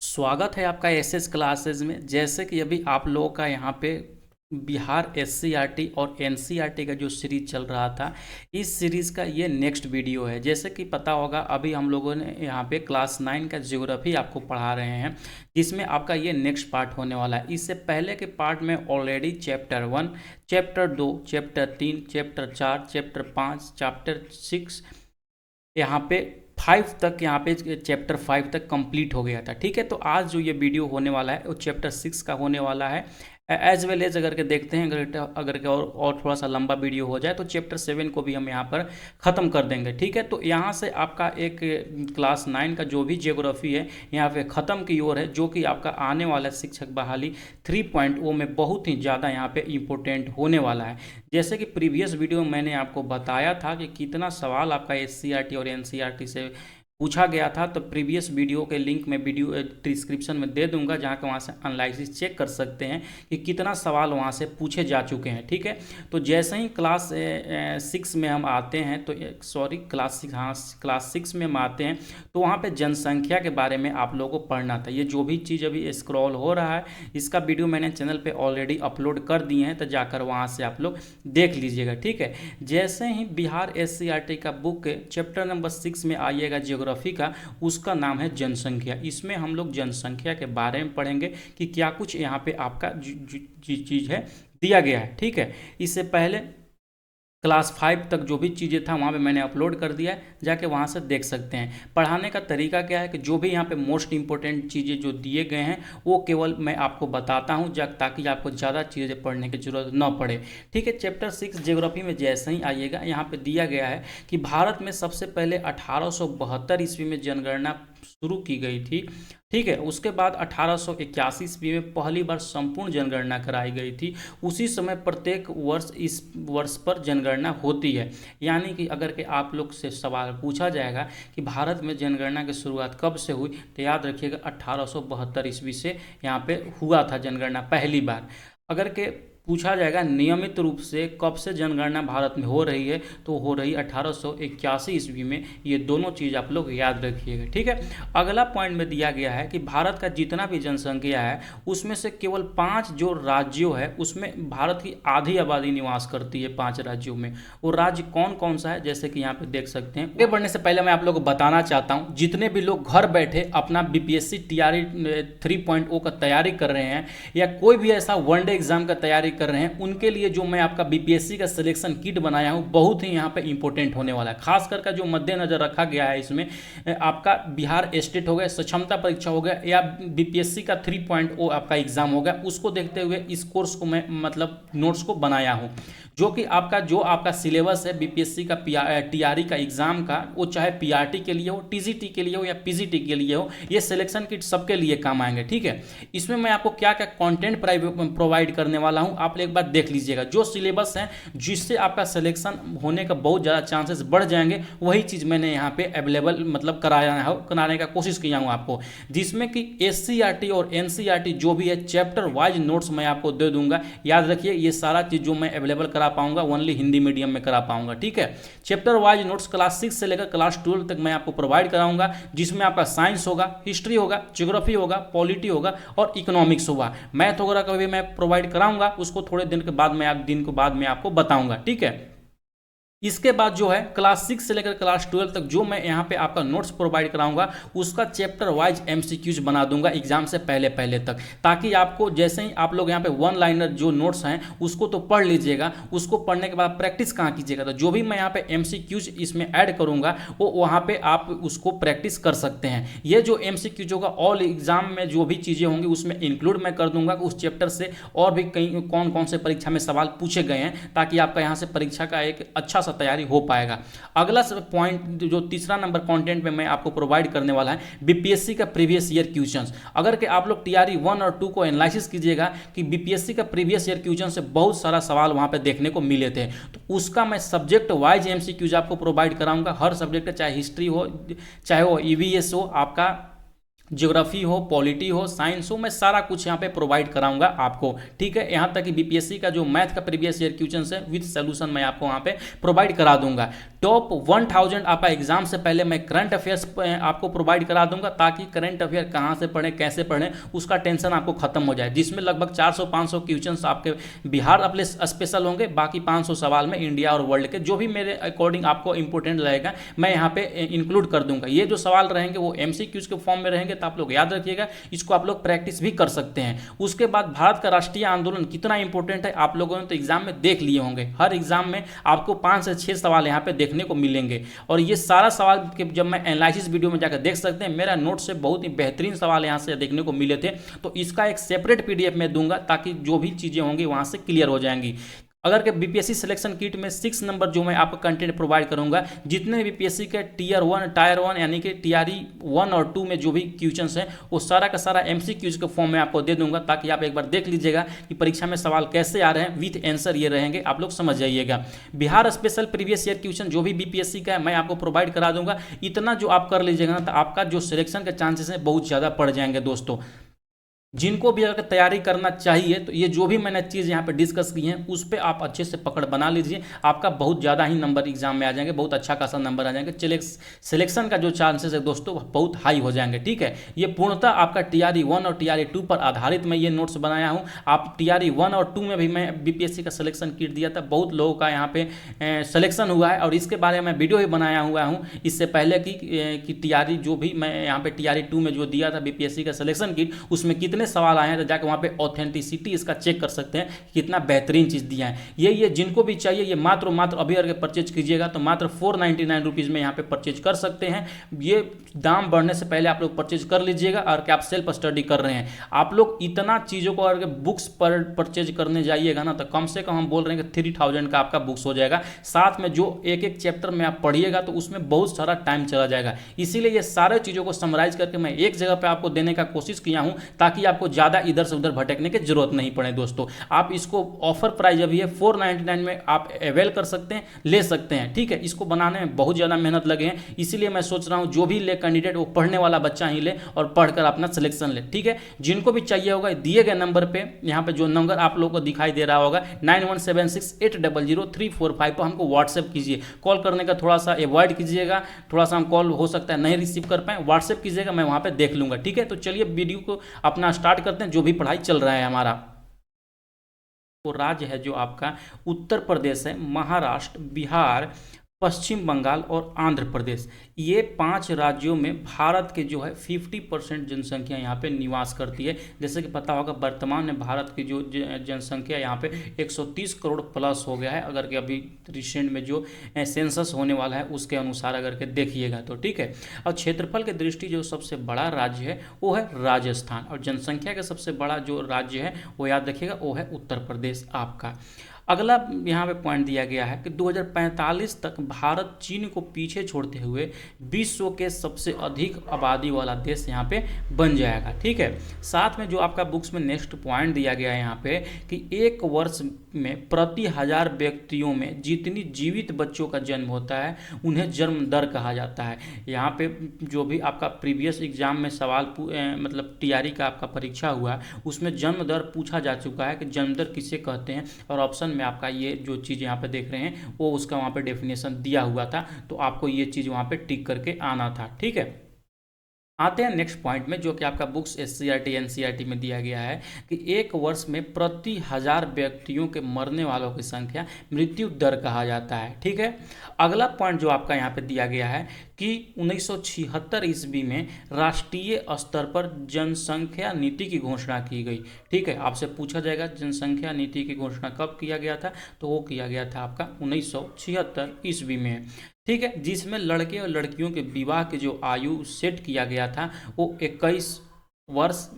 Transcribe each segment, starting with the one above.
स्वागत है आपका एसएस क्लासेस में। जैसे कि अभी आप लोगों का यहाँ पे बिहार एससीईआरटी और एनसीईआरटी का जो सीरीज चल रहा था, इस सीरीज़ का ये नेक्स्ट वीडियो है। जैसे कि पता होगा, अभी हम लोगों ने यहाँ पे क्लास 9 का ज्योग्राफी आपको पढ़ा रहे हैं, जिसमें आपका ये नेक्स्ट पार्ट होने वाला है। इससे पहले के पार्ट में already chapter 1, chapter 2, chapter 3, chapter 4, chapter 5, chapter 6, यहाँ पे 5 तक, यहाँ पे चैप्टर 5 तक कंप्लीट हो गया था। ठीक है, तो आज जो ये वीडियो होने वाला है वो चैप्टर 6 का होने वाला है। एज वेल एज अगर के देखते हैं, अगर के और थोड़ा सा लंबा वीडियो हो जाए तो चैप्टर 7 को भी हम यहाँ पर ख़त्म कर देंगे। ठीक है, तो यहाँ से आपका एक क्लास 9 का जो भी ज्योग्राफी है यहाँ पे ख़त्म की ओर है, जो कि आपका आने वाला शिक्षक बहाली 3.0 में बहुत ही ज़्यादा यहाँ पे इम्पोर्टेंट होने वाला है। जैसे कि प्रीवियस वीडियो में मैंने आपको बताया था कि कितना सवाल आपका एससीईआरटी और एनसीईआरटी से पूछा गया था, तो प्रीवियस वीडियो के लिंक मैं वीडियो डिस्क्रिप्शन में दे दूंगा, जहाँ के वहाँ से एनालिसिस चेक कर सकते हैं कि कितना सवाल वहाँ से पूछे जा चुके हैं। ठीक है, तो जैसे ही क्लास 6 में हम आते हैं, तो सॉरी क्लास 6, हाँ क्लास 6 में हम आते हैं, तो वहाँ पे जनसंख्या के बारे में आप लोगों को पढ़ना था। ये जो भी चीज़ अभी स्क्रॉल हो रहा है, इसका वीडियो मैंने चैनल पर ऑलरेडी अपलोड कर दिए हैं, तो जाकर वहाँ से आप लोग देख लीजिएगा। ठीक है, जैसे ही बिहार एससीईआरटी का बुक चैप्टर नंबर 6 में आइएगा ज्योग्राफी का, उसका नाम है जनसंख्या। इसमें हम लोग जनसंख्या के बारे में पढ़ेंगे कि क्या कुछ यहाँ पे आपका चीज़ है दिया गया है। ठीक है, इससे पहले क्लास 5 तक जो भी चीज़ें था वहाँ पे मैंने अपलोड कर दिया है, जाके वहाँ से देख सकते हैं। पढ़ाने का तरीका क्या है कि जो भी यहाँ पे मोस्ट इंपॉर्टेंट चीज़ें जो दिए गए हैं वो केवल मैं आपको बताता हूँ, ताकि आपको ज़्यादा चीज़ें पढ़ने की ज़रूरत न पड़े। ठीक है, चैप्टर 6 ज्योग्राफी में जैसे ही आइएगा, यहाँ पर दिया गया है कि भारत में सबसे पहले 1872 ईस्वी में जनगणना शुरू की गई थी। ठीक है, उसके बाद 1881 ईस्वी में पहली बार संपूर्ण जनगणना कराई गई थी। उसी समय प्रत्येक वर्ष इस वर्ष पर जनगणना होती है। यानी कि अगर के आप लोग से सवाल पूछा जाएगा कि भारत में जनगणना की शुरुआत कब से हुई, तो याद रखिएगा 1872 ईस्वी से यहाँ पे हुआ था जनगणना पहली बार। अगर के पूछा जाएगा नियमित रूप से कब से जनगणना भारत में हो रही है, तो हो रही 1881 ईस्वी में। ये दोनों चीज़ आप लोग याद रखिएगा। ठीक है, अगला पॉइंट में दिया गया है कि भारत का जितना भी जनसंख्या है, उसमें से केवल 5 जो राज्यों है, उसमें भारत की आधी आबादी निवास करती है 5 राज्यों में। वो राज्य कौन कौन सा है, जैसे कि यहाँ पे देख सकते हैं। आगे बढ़ने से पहले मैं आप लोगों को बताना चाहता हूँ, जितने भी लोग घर बैठे अपना बीपीएससी टीआरई 3.0 का तैयारी कर रहे हैं, या कोई भी ऐसा वनडे एग्जाम का तैयारी कर रहे हैं, उनके लिए जो मैं आपका बीपीएससी का सिलेक्शन किट बनाया हूं, बहुत ही यहां पे इंपॉर्टेंट होने वाला है। खास करके जो मद्देनजर रखा गया है, इसमें आपका बिहार स्टेट हो गया, सक्षमता परीक्षा हो गया, या बीपीएससी का 3.0 आपका एग्जाम हो गया, उसको देखते हुए इस कोर्स को मैं मतलब नोट्स को बनाया हूं, जो कि आपका सिलेबस है बीपीएससी का टीआरई का एग्जाम का, वो चाहे पीआरटी के लिए हो, टीजीटी के लिए हो, या पीजीटी के लिए हो, ये सिलेक्शन किट सबके लिए काम आएंगे। ठीक है, इसमें मैं आपको क्या क्या कंटेंट प्रोवाइड करने वाला हूं, आप एक बार देख लीजिएगा। जो सिलेबस है जिससे आपका सिलेक्शन होने का बहुत ज़्यादा चांसेस बढ़ जाएंगे, वही चीज़ मैंने यहाँ पे अवेलेबल मतलब कराने का कोशिश किया हूँ आपको, जिसमें कि एससीईआरटी और एनसीईआरटी जो भी है चैप्टर वाइज नोट्स मैं आपको दे दूंगा। याद रखिए, ये सारा चीज़ जो मैं अवेलेबल करा पाऊंगा ओनली हिंदी मीडियम में करा पाऊंगा। ठीक है, चैप्टर वाइज नोट्स क्लास 6 से लेकर क्लास 12 तक मैं आपको प्रोवाइड कराऊंगा, जिसमें आपका साइंस होगा, हिस्ट्री होगा, ज्योग्राफी होगा, पॉलिटी होगा और इकोनॉमिक्स होगा। मैथ वगैरह का भी मैं प्रोवाइड कराऊंगा, उसको थोड़े दिन के बाद मैं आपको बताऊंगा। ठीक है, इसके बाद जो है क्लास 6 से लेकर क्लास 12 तक जो मैं यहाँ पे आपका नोट्स प्रोवाइड कराऊंगा, उसका चैप्टर वाइज एमसीक्यूज बना दूंगा एग्जाम से पहले पहले तक, ताकि आपको जैसे ही आप लोग यहाँ पे वन लाइनर जो नोट्स हैं उसको तो पढ़ लीजिएगा, उसको पढ़ने के बाद प्रैक्टिस कहाँ कीजिएगा, तो जो भी मैं यहाँ पे एमसीक्यूज इसमें ऐड करूँगा वो वहाँ पर आप उसको प्रैक्टिस कर सकते हैं। ये जो एमसीक्यूज होगा ऑल एग्जाम में जो भी चीज़ें होंगी उसमें इंक्लूड मैं कर दूंगा, उस चैप्टर से और भी कहीं कौन कौन से परीक्षा में सवाल पूछे गए हैं, ताकि आपका यहाँ से परीक्षा का एक अच्छा तैयारी हो पाएगा। अगला पॉइंट जो तीसरा नंबर कंटेंट में मैं आपको प्रोवाइड करने वाला है, बीपीएससी का प्रीवियस ईयर क्वेश्चंस। अगर कि आप लोग टीआरई 1 और 2 को एनालिसिस कीजिएगा कि बीपीएससी का प्रीवियस ईयर क्वेश्चन से बहुत सारा सवाल वहां पे देखने को मिले थे, तो उसका मैं सब्जेक्ट वाइज एमसीक्यूज आपको प्रोवाइड कराऊंगा। हर सब्जेक्ट का, चाहे हिस्ट्री हो, चाहे वो ईवीएस हो, आपका ज्योग्राफी हो, पॉलिटी हो, साइंस हो, मैं सारा कुछ यहाँ पे प्रोवाइड कराऊंगा आपको। ठीक है, यहाँ तक कि बीपीएससी का जो मैथ का प्रीवियस ईयर क्वेश्चन है विद सोल्यूशन मैं आपको वहाँ पे प्रोवाइड करा दूंगा। टॉप 1000 आपका एग्जाम से पहले मैं करंट अफेयर्स आपको प्रोवाइड करा दूंगा, ताकि करंट अफेयर कहाँ से पढ़ें, कैसे पढ़ें, उसका टेंशन आपको खत्म हो जाए, जिसमें लगभग 400-500 क्वेश्चन आपके बिहार अपने स्पेशल होंगे, बाकी 500 सवाल में इंडिया और वर्ल्ड के जो भी मेरे अकॉर्डिंग आपको इंपॉर्टेंट रहेगा मैं यहाँ पे इंक्लूड कर दूंगा। ये जो सवाल रहेंगे वो एमसीक्यूज के फॉर्म में रहेंगे, तो आप लोग याद रखिएगा, इसको आप लोग प्रैक्टिस भी कर सकते हैं। उसके बाद भारत का राष्ट्रीय आंदोलन कितना इंपॉर्टेंट है आप लोगों ने तो एग्जाम में देख लिए होंगे। हर एग्जाम में आपको 5 से 6 सवाल यहाँ पे देखने को मिलेंगे, और ये सारा सवाल के जब मैं एनालिसिस वीडियो में जाकर देख सकते हैं, मेरा नोट से बहुत ही बेहतरीन सवाल यहाँ से देखने को मिले थे, तो इसका एक सेपरेट पीडीएफ में दूंगा, ताकि जो भी चीज़ें होंगी वहाँ से क्लियर हो जाएंगी। अगर के बीपीएससी सिलेक्शन किट में 6 नंबर जो मैं आपको कंटेंट प्रोवाइड करूंगा, जितने बीपीएससी के टायर 1 यानी कि टीआरई 1 और 2 में जो भी क्वेश्चंस हैं वो सारा का सारा एमसीक्यूज के फॉर्म में आपको दे दूंगा, ताकि आप एक बार देख लीजिएगा कि परीक्षा में सवाल कैसे आ रहे हैं, विथ आंसर ये रहेंगे, आप लोग समझ जाइएगा। Bihar special previous year question जो भी बीपीएससी का है मैं आपको प्रोवाइड करा दूंगा। इतना जो आप कर लीजिएगा ना, तो आपका जो सिलेक्शन के चांसेस हैं बहुत ज़्यादा बढ़ जाएंगे दोस्तों। जिनको भी अगर तैयारी करना चाहिए तो ये जो भी मैंने चीज़ यहाँ पे डिस्कस की हैं उस पर आप अच्छे से पकड़ बना लीजिए, आपका बहुत ज़्यादा ही नंबर एग्जाम में आ जाएंगे, बहुत अच्छा खासा नंबर आ जाएंगे, सिलेक्शन का जो चांसेस है दोस्तों बहुत हाई हो जाएंगे। ठीक है, ये पूर्णतः आपका टीआरई 1 और टीआरई 2 पर आधारित मैं ये नोट्स बनाया हूँ। आप टीआरई 1 और 2 में भी मैं बीपीएससी का सिलेक्शन किट दिया था, बहुत लोगों का यहाँ पे सिलेक्शन हुआ है, और इसके बारे में वीडियो ही बनाया हुआ हूँ इससे पहले कि टीआरई जो भी मैं यहाँ पे टीआरई 2 में जो दिया था बीपीएससी का सिलेक्शन किट, उसमें कितने सवाल आए हैं, तो जाकर वहाँ पे ऑथेंटिसिटी इसका चेक कर सकते हैं कितना बेहतरीन चीज़ दिया है। ये जिनको भी चाहिए ये मात्र अभी अगर परचेज कीजिएगा तो मात्र 499 रुपीज़ में यहाँ पे परचेज कर सकते हैं। ये दाम बढ़ने से पहले आप लोग परचेज कर लीजिएगा, और क्या आप सेल्फ स्टडी कर रहे हैं, आप लोग इतना चीज़ों को अगर बुक्स पर परचेज करने जाइएगा ना, तो कम से कम हम बोल रहे हैं कि 3000 का आपका बुक्स हो जाएगा। साथ में जो एक एक चैप्टर में आप पढ़िएगा तो उसमें बहुत सारा टाइम चला जाएगा, इसीलिए ये सारे चीज़ों को समराइज करके मैं एक जगह पर आपको देने का कोशिश किया हूँ, ताकि आपको ज़्यादा इधर से उधर भटकने की जरूरत नहीं पड़े दोस्तों। आप इसको ऑफर प्राइस अभी है 499 में आप अवेल कर सकते हैं, ले सकते हैं। ठीक है, इसको बनाने में बहुत ज़्यादा मेहनत लगे हैं, इसीलिए मैं सोच रहा हूँ जो भी ले कैंडिडेट वो पढ़ने वाला बच्चा ही ले और पढ़कर अपना सिलेक्शन ले। ठीक है, जिनको भी चाहिए होगा दिए गए नंबर पे, यहाँ पे जो नंबर आप लोगों को दिखाई दे रहा होगा 9176800345 पर हमको व्हाट्सएप कीजिए। कॉल करने का थोड़ा सा अवॉइड कीजिएगा, थोड़ा सा हम कॉल हो सकता है नहीं रिसीव कर पाए, व्हाट्सएप कीजिएगा, मैं वहाँ पे देख लूँगा। ठीक है, तो चलिए वीडियो को अपना स्टार्ट करते हैं, जो भी पढ़ाई चल रहा है हमारा। तो राज्य है जो आपका उत्तर प्रदेश है, महाराष्ट्र, बिहार, पश्चिम बंगाल और आंध्र प्रदेश, ये 5 राज्यों में भारत के जो है 50% जनसंख्या यहाँ पे निवास करती है। जैसे कि पता होगा वर्तमान में भारत की जो जनसंख्या यहाँ पे 130 करोड़ प्लस हो गया है, अगर कि अभी रिसेंट में जो सेंसस होने वाला है उसके अनुसार अगर के देखिएगा तो। ठीक है, और क्षेत्रफल की दृष्टि जो सबसे बड़ा राज्य है वो है राजस्थान, और जनसंख्या का सबसे बड़ा जो राज्य है वो याद रखिएगा वो है उत्तर प्रदेश आपका। अगला यहाँ पे पॉइंट दिया गया है कि 2045 तक भारत चीन को पीछे छोड़ते हुए विश्व के सबसे अधिक आबादी वाला देश यहाँ पे बन जाएगा। ठीक है, साथ में जो आपका बुक्स में नेक्स्ट पॉइंट दिया गया है यहाँ पे कि एक वर्ष में प्रति 1000 व्यक्तियों में जितनी जीवित बच्चों का जन्म होता है उन्हें जन्म दर कहा जाता है। यहाँ पे जो भी आपका प्रीवियस एग्जाम में सवाल मतलब टीआरई का आपका परीक्षा हुआ उसमें जन्म दर पूछा जा चुका है कि जन्म दर किसे कहते हैं, और ऑप्शन में आपका ये जो चीज़ यहाँ पे देख रहे हैं वो उसका वहाँ पे डेफिनेशन दिया हुआ था, तो आपको ये चीज़ वहाँ पे टिक करके आना था। ठीक है, आते हैं नेक्स्ट पॉइंट में जो कि आपका बुक्स एससीईआरटी एनसीईआरटी में दिया गया है कि एक वर्ष में प्रति 1000 व्यक्तियों के मरने वालों की संख्या मृत्यु दर कहा जाता है। ठीक है, अगला पॉइंट जो आपका यहाँ पे दिया गया है कि 1976 ईस्वी में राष्ट्रीय स्तर पर जनसंख्या नीति की घोषणा की गई। ठीक है, आपसे पूछा जाएगा जनसंख्या नीति की घोषणा कब किया गया था, तो वो किया गया था आपका 1976 ईस्वी में। ठीक है, जिसमें लड़के और लड़कियों के विवाह की जो आयु सेट किया गया था वो 21 वर्ष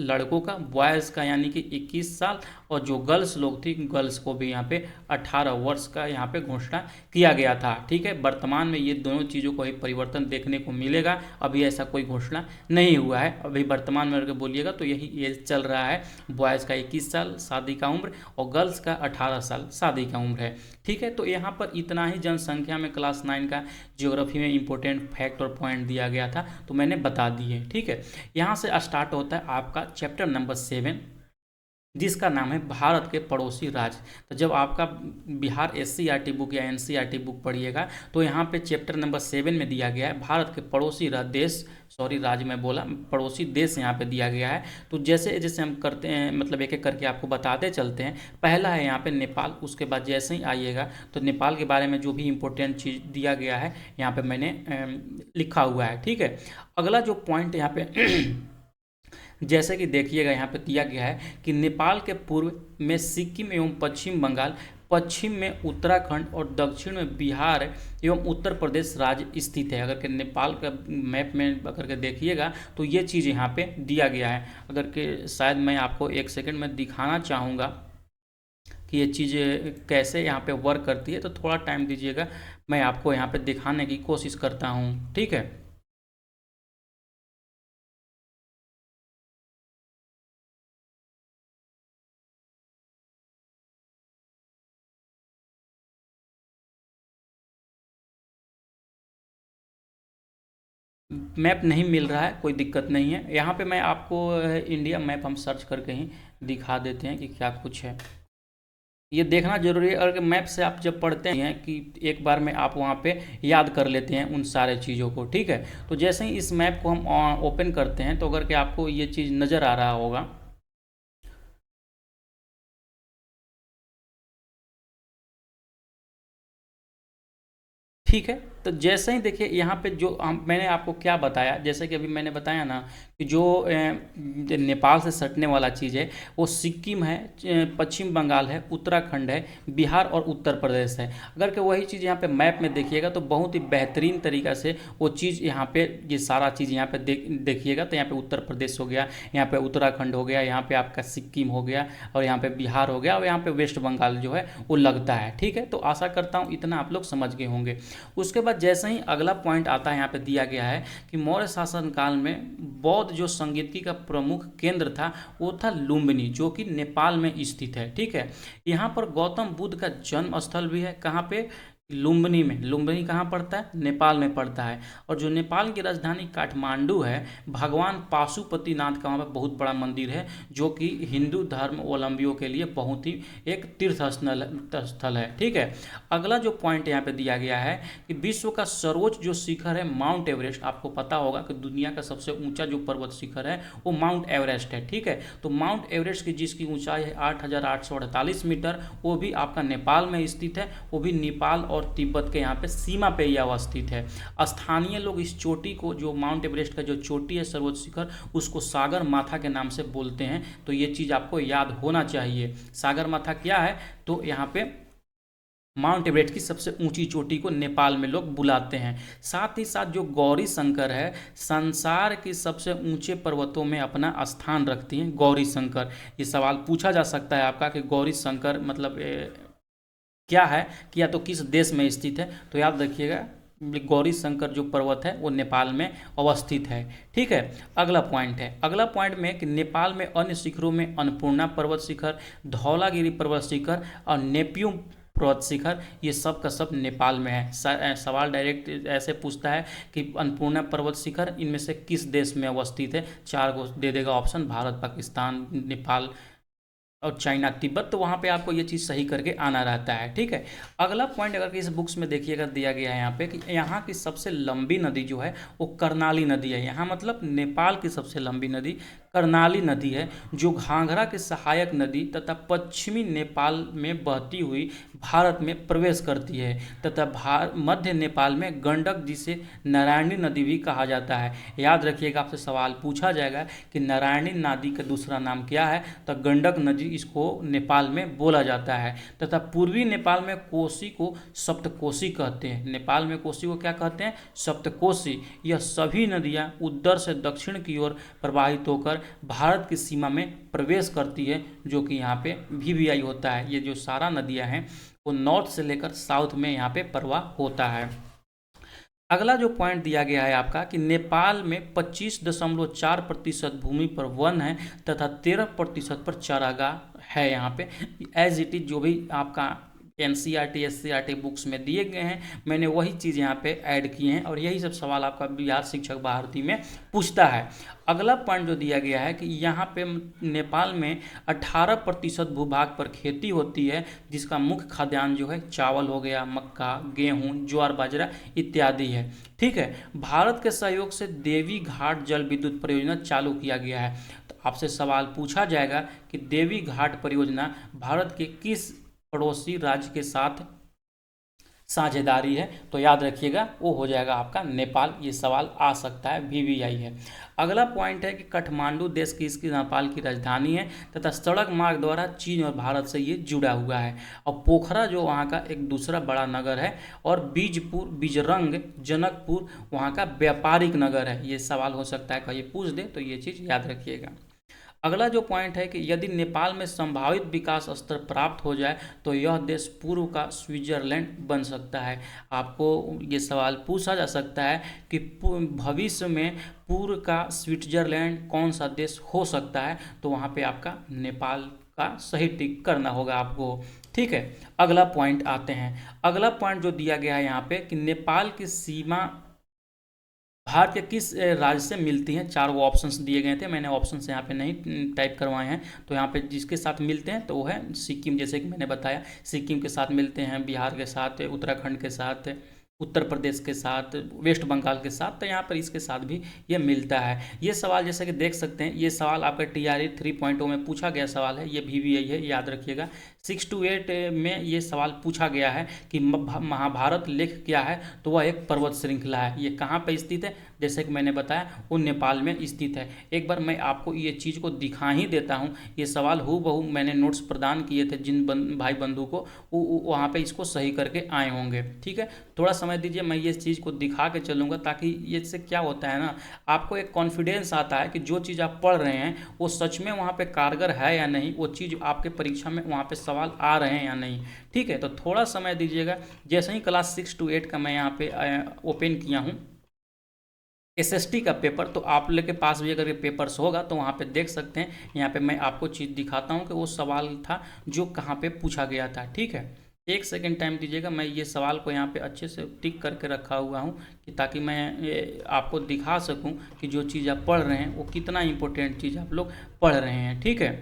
लड़कों का, बॉयज़ का यानी कि 21 साल और जो गर्ल्स लोग थी, गर्ल्स को भी यहाँ पे 18 वर्ष का यहाँ पे घोषणा किया गया था। ठीक है, वर्तमान में ये दोनों चीज़ों को ही परिवर्तन देखने को मिलेगा। अभी ऐसा कोई घोषणा नहीं हुआ है। अभी वर्तमान में अगर बोलिएगा तो यही एज चल रहा है, बॉयज़ का 21 साल शादी का उम्र और गर्ल्स का 18 साल शादी का उम्र है। ठीक है, तो यहाँ पर इतना ही जनसंख्या में क्लास 9 का ज्योग्राफी में इंपॉर्टेंट फैक्ट और पॉइंट दिया गया था, तो मैंने बता दिए। ठीक है, यहाँ से स्टार्ट होता है आपका चैप्टर नंबर 7, जिसका नाम है भारत के पड़ोसी राज्य। तो जब आपका बिहार SCERT बुक या NCERT बुक पढ़िएगा तो यहाँ पे चैप्टर नंबर 7 में दिया गया है भारत के पड़ोसी देश, सॉरी राज्य में बोला, पड़ोसी देश यहाँ पे दिया गया है। तो जैसे जैसे हम करते हैं, मतलब एक एक करके आपको बताते चलते हैं। पहला है यहाँ पे नेपाल, उसके बाद जैसे ही आइएगा तो नेपाल के बारे में जो भी इम्पोर्टेंट चीज़ दिया गया है यहाँ पे मैंने लिखा हुआ है। ठीक है, अगला जो पॉइंट यहाँ पे जैसे कि देखिएगा यहाँ पे दिया गया है कि नेपाल के पूर्व में सिक्किम एवं पश्चिम बंगाल, पश्चिम में उत्तराखंड और दक्षिण में बिहार एवं उत्तर प्रदेश राज्य स्थित है। अगर के नेपाल का मैप में अगर के देखिएगा तो ये चीज़ यहाँ पे दिया गया है। अगर के शायद मैं आपको एक सेकंड में दिखाना चाहूँगा कि ये चीज़ कैसे यहाँ पे वर्क करती है, तो थोड़ा टाइम दीजिएगा, मैं आपको यहाँ पे दिखाने की कोशिश करता हूँ। ठीक है, मैप नहीं मिल रहा है, कोई दिक्कत नहीं है। यहाँ पे मैं आपको इंडिया मैप हम सर्च करके ही दिखा देते हैं कि क्या कुछ है। ये देखना जरूरी है, अगर मैप से आप जब पढ़ते हैं कि एक बार में आप वहाँ पे याद कर लेते हैं उन सारे चीज़ों को। ठीक है, तो जैसे ही इस मैप को हम ओपन करते हैं तो अगर के आपको ये चीज़ नज़र आ रहा होगा, ठीक है। तो जैसे ही देखिए यहाँ पे जो मैंने आपको क्या बताया, जैसे कि अभी मैंने बताया ना कि जो नेपाल से सटने वाला चीज़ है वो सिक्किम है, पश्चिम बंगाल है, उत्तराखंड है, बिहार और उत्तर प्रदेश है। अगर कि वही चीज़ यहाँ पे मैप में देखिएगा तो बहुत ही बेहतरीन तरीक़ा से वो चीज़ यहाँ पे, ये सारा चीज़ यहाँ पे देखिएगा तो यहाँ पे उत्तर प्रदेश हो गया, यहाँ पे उत्तराखंड हो गया, यहाँ पे आपका सिक्किम हो गया और यहाँ पे बिहार हो गया और यहाँ पे वेस्ट बंगाल जो है वो लगता है। ठीक है, तो आशा करता हूँ इतना आप लोग समझ गए होंगे। उसके बाद जैसे ही अगला पॉइंट आता है, यहाँ पे दिया गया है कि मौर्य शासन काल में बौद्ध जो संगीति का प्रमुख केंद्र था वो था लुम्बिनी, जो कि नेपाल में स्थित है। ठीक है, यहाँ पर गौतम बुद्ध का जन्म स्थल भी है। कहाँ पे? लुम्बिनी में। लुम्बिनी कहाँ पड़ता है? नेपाल में पड़ता है। और जो नेपाल की राजधानी काठमांडू है, भगवान पाशुपतिनाथ का वहाँ पर बहुत बड़ा मंदिर है, जो कि हिंदू धर्मावलंबियों के लिए बहुत ही एक तीर्थ स्थल है। ठीक है, अगला जो पॉइंट यहाँ पे दिया गया है कि विश्व का सर्वोच्च जो शिखर है माउंट एवरेस्ट। आपको पता होगा कि दुनिया का सबसे ऊंचा जो पर्वत शिखर है वो माउंट एवरेस्ट है। ठीक है, तो माउंट एवरेस्ट की जिसकी ऊंचाई है 8,848 मीटर, वो भी आपका नेपाल में स्थित है। वो भी नेपाल और तिब्बत के यहाँ पे सीमा पे यह अवस्थित है। स्थानीय लोग इस चोटी को, जो माउंट एवरेस्ट का जो चोटी है सर्वोच्च शिखर, उसको सागर माथा के नाम से बोलते हैं। तो ये चीज़ आपको याद होना चाहिए। सागर माथा क्या है? तो यहाँ पे माउंट एवरेस्ट की सबसे ऊंची चोटी को नेपाल में लोग बुलाते हैं। साथ ही साथ जो गौरी शंकर है, संसार की सबसे ऊंचे पर्वतों में अपना स्थान रखती हैं गौरी शंकर। ये सवाल पूछा जा सकता है आपका कि गौरी शंकर मतलब क्या है, कि या तो किस देश में स्थित है। तो याद रखिएगा गौरी शंकर जो पर्वत है वो नेपाल में अवस्थित है। ठीक है, अगला पॉइंट है, अगला पॉइंट में कि नेपाल में अन्य शिखरों में अन्नपूर्णा पर्वत शिखर, धौलागिरी पर्वत शिखर और नेपियू पर्वत शिखर, ये सब का सब नेपाल में है। सवाल डायरेक्ट ऐसे पूछता है कि अन्नपूर्णा पर्वत शिखर इनमें से किस देश में अवस्थित है? 4 को दे देगा ऑप्शन, भारत, पाकिस्तान, नेपाल और चाइना, तिब्बत। तो वहाँ पे आपको ये चीज़ सही करके आना रहता है। ठीक है, अगला पॉइंट अगर इस बुक्स में देखिएगा दिया गया है यहाँ पे कि यहाँ की सबसे लंबी नदी जो है वो कर्णाली नदी है। यहाँ मतलब नेपाल की सबसे लंबी नदी कर्णाली नदी है, जो घाघरा की सहायक नदी तथा पश्चिमी नेपाल में बहती हुई भारत में प्रवेश करती है, तथा मध्य नेपाल में गंडक, जिसे नारायणी नदी भी कहा जाता है। याद रखिएगा, आपसे सवाल पूछा जाएगा कि नारायणी नदी का दूसरा नाम क्या है, तो गंडक नदी इसको नेपाल में बोला जाता है। तथा पूर्वी नेपाल में कोसी को सप्तकोशी कहते हैं। नेपाल में कोसी को क्या कहते हैं? सप्तकोशी। यह सभी नदियां उत्तर से दक्षिण की ओर प्रवाहित होकर भारत की सीमा में प्रवेश करती है, जो कि यहाँ पे VVI होता है। ये जो सारा नदियां हैं वो नॉर्थ से लेकर साउथ में यहाँ पे प्रवाह होता है। अगला जो पॉइंट दिया गया है आपका कि नेपाल में 25.4% भूमि पर वन है तथा 13% पर चारागाह है। यहाँ पे एज इट इज जो भी आपका NCERT SCERT बुक्स में दिए गए हैं, मैंने वही चीज़ यहाँ पे ऐड किए हैं और यही सब सवाल आपका बिहार शिक्षक भारती में पूछता है। अगला पॉइंट जो दिया गया है कि यहाँ पे नेपाल में 18% भूभाग पर खेती होती है, जिसका मुख्य खाद्यान्न जो है चावल हो गया, मक्का, गेहूँ, ज्वार बाजरा इत्यादि है। ठीक है, भारत के सहयोग से देवी घाट जल विद्युत परियोजना चालू किया गया है। तो आपसे सवाल पूछा जाएगा कि देवी घाट परियोजना भारत के किस पड़ोसी राज्य के साथ साझेदारी है? तो याद रखिएगा वो हो जाएगा आपका नेपाल। ये सवाल आ सकता है, VVI है। अगला पॉइंट है कि काठमांडू देश की इसकी नेपाल की राजधानी है तथा सड़क मार्ग द्वारा चीन और भारत से ये जुड़ा हुआ है। और पोखरा जो वहाँ का एक दूसरा बड़ा नगर है, और बीजपुर, बिजरंग, जनकपुर वहाँ का व्यापारिक नगर है। ये सवाल हो सकता है कहीं पूछ दे, तो ये चीज़ याद रखिएगा। अगला जो पॉइंट है कि यदि नेपाल में संभावित विकास स्तर प्राप्त हो जाए तो यह देश पूर्व का स्विट्जरलैंड बन सकता है। आपको ये सवाल पूछा जा सकता है कि भविष्य में पूर्व का स्विट्जरलैंड कौन सा देश हो सकता है? तो वहाँ पे आपका नेपाल का सही टिक करना होगा आपको। ठीक है, अगला पॉइंट आते हैं। अगला पॉइंट जो दिया गया है यहाँ पे कि नेपाल की सीमा भारत के किस राज्य से मिलती हैं? 4 वो ऑप्शंस दिए गए थे, मैंने ऑप्शंस यहाँ पे नहीं टाइप करवाए हैं। तो यहाँ पे जिसके साथ मिलते हैं तो वो है सिक्किम, जैसे कि मैंने बताया सिक्किम के साथ मिलते हैं, बिहार के साथ, उत्तराखंड के साथ, उत्तर प्रदेश के साथ, वेस्ट बंगाल के साथ। तो यहाँ पर इसके साथ भी ये मिलता है। ये सवाल जैसे कि देख सकते हैं, ये सवाल आपका TRE 3.0 में पूछा गया सवाल है, ये VVI है, याद रखिएगा। 6 to 8 में ये सवाल पूछा गया है कि महाभारत लेख क्या है? तो वह एक पर्वत श्रृंखला है। ये कहाँ पर स्थित है? जैसे कि मैंने बताया वो नेपाल में स्थित है। एक बार मैं आपको ये चीज़ को दिखा ही देता हूँ। ये सवाल हूबहू मैंने नोट्स प्रदान किए थे जिन भाई बंधु को, वहाँ पे इसको सही करके आए होंगे। ठीक है, थोड़ा समय दीजिए, मैं ये चीज़ को दिखा के चलूँगा, ताकि ये से क्या होता है ना, आपको एक कॉन्फिडेंस आता है कि जो चीज़ आप पढ़ रहे हैं वो सच में वहाँ पे कारगर है या नहीं, वो चीज़ आपके परीक्षा में वहाँ पे सवाल आ रहे हैं या नहीं। ठीक है, तो थोड़ा समय दीजिएगा। जैसे ही क्लास 6 to 8 का मैं यहाँ पे ओपन किया हूँ SST का पेपर, तो आप लोग के पास भी अगर ये पेपर्स होगा तो वहाँ पे देख सकते हैं। यहाँ पे मैं आपको चीज़ दिखाता हूँ कि वो सवाल था जो कहाँ पे पूछा गया था। ठीक है, 1 सेकेंड टाइम दीजिएगा। मैं ये सवाल को यहाँ पे अच्छे से टिक करके रखा हुआ हूँ कि ताकि मैं आपको दिखा सकूँ कि जो चीज़ आप पढ़ रहे हैं वो कितना इंपॉर्टेंट चीज़ आप लोग पढ़ रहे हैं। ठीक है,